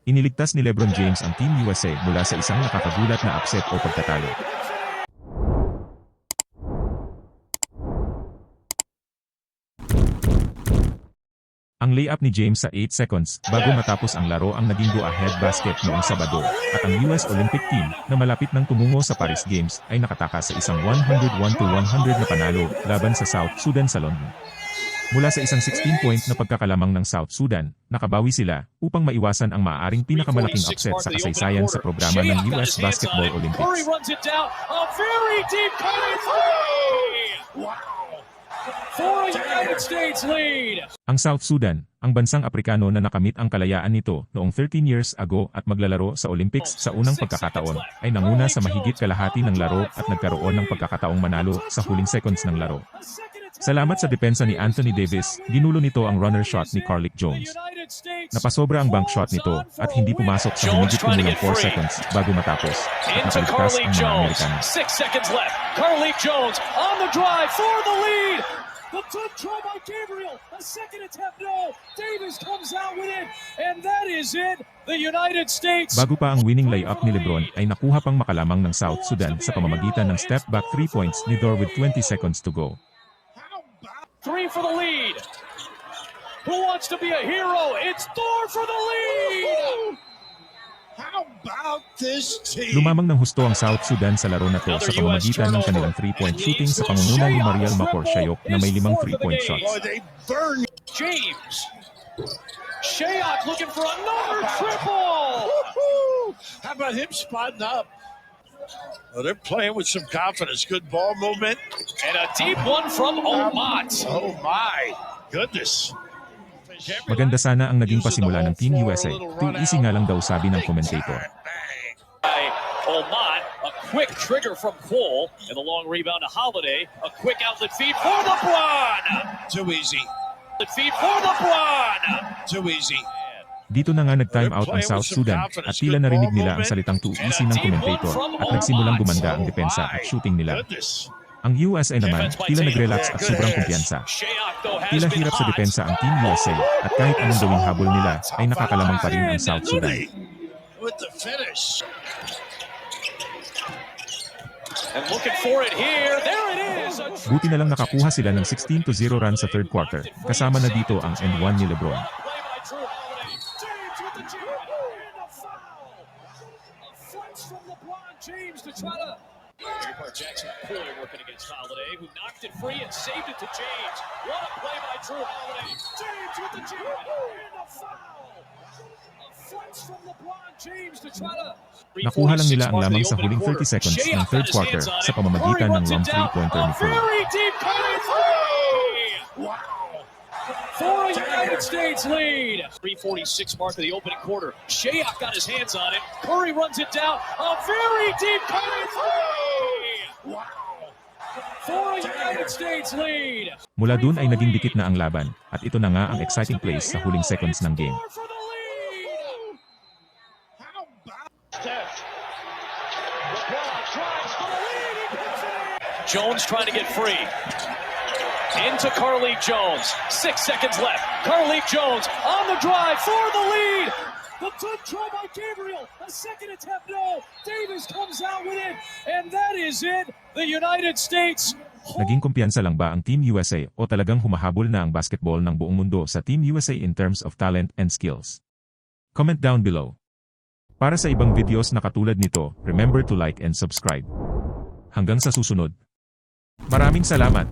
Iniligtas ni LeBron James ang Team USA mula sa isang nakakagulat na upset o pagtatalo. Ang layup ni James sa 8 seconds bago matapos ang laro ang naging go-ahead basket noong Sabado, at ang US Olympic team na malapit nang tumungo sa Paris Games ay nakatakas sa isang 101-100 na panalo laban sa South Sudan sa London. Mula sa isang 16-point na pagkakalamang ng South Sudan, nakabawi sila upang maiwasan ang maaaring pinakamalaking upset sa kasaysayan sa programa ng US Basketball Olympics. For a United States lead. Ang South Sudan, ang bansang Aprikano na nakamit ang kalayaan nito noong 13 years ago at maglalaro sa Olympics sa unang pagkakataon, ay nanguna sa mahigit kalahati ng laro at nagkaroon ng pagkakataong manalo sa huling seconds ng laro. Salamat sa depensa ni Anthony Davis, ginulo nito ang runner shot ni Carlik Jones. Napasobra ang bank shot nito at hindi pumasok sa humigit kumulang 4 seconds bago matapos at nakaligtas ang mga Amerikano. 6 seconds left. Carlik Jones on the drive for the lead. The tip throw by Gabriel. A second attempt, no. Davis comes out with it, and that is it. The United States. Bago pa ang winning layup ni LeBron ay nakuha pang makalamang ng South Sudan sa pamamagitan ng step back 3 points ni Dor with 20 seconds to go. 3 for the lead. Who wants to be a hero? It's Thor for the lead! How about this team? Lumamang ng husto ang South Sudan sa laro na to sa pamamagitan ng kanilang 3-point shooting sa pangunguna ni Mariel Makor-Shayok na may 5 3-point shots. James. Shayok looking for another triple! How about him spotting up? Well, they're playing with some confidence. Good ball movement. And a deep one from Omat. Oh, my goodness. Maganda sana ang naging pasimula ng Team USA. Too easy nga lang daw sabi ng commentator. Omat, a quick trigger from Cole, and the long rebound to Holiday. A quick outlet feed for LeBron. Too easy. Outlet feed for LeBron. Too easy. Dito na nga nag-time out ang South Sudan at tila narinig nila ang salitang too easy ng commentator at nagsimulang gumanda ang depensa at shooting nila. Ang USA naman, tila nag-relax at sobrang kumpiyansa. Tila hirap sa depensa ang Team USA at kahit anong gawing habol nila ay nakakalamang pa rin ang South Sudan. With the finish. And looking for it here. There it is. Buti na lang nakakuha sila ng 16-0 run sa third quarter, kasama na dito ang end 1 ni LeBron. James to try to. Jackson Poole working against Holiday, who knocked it free and saved it to James. What a play by Drew Holiday. James with the jam and the foul. A flex from LeBron James to try to. Nakuha lang nila ang lamang sa huling 30 seconds ng third quarter sa pamamagitan ng long 3-pointer ni Curry. Very deep cutting three. Wow. For a United States lead. 3:46 mark of the opening quarter. Shayok got his hands on it. Curry runs it down. A very deep cutting three. Wow. For a United States lead. Mula dun ay naging dikit na ang laban, at ito na nga ang exciting plays sa huling seconds ng game. Jones trying to get free. Into Carlik Jones. 6 seconds left. Carlik Jones on the drive for the lead. The tip throw by Gabriel. A second attempt, no. Davis comes out with it. And that is it. The United States. Naging kumpiyansa lang ba ang Team USA o talagang humahabol na ang basketball ng buong mundo sa Team USA in terms of talent and skills? Comment down below. Para sa ibang videos na katulad nito, remember to like and subscribe. Hanggang sa susunod. Maraming salamat!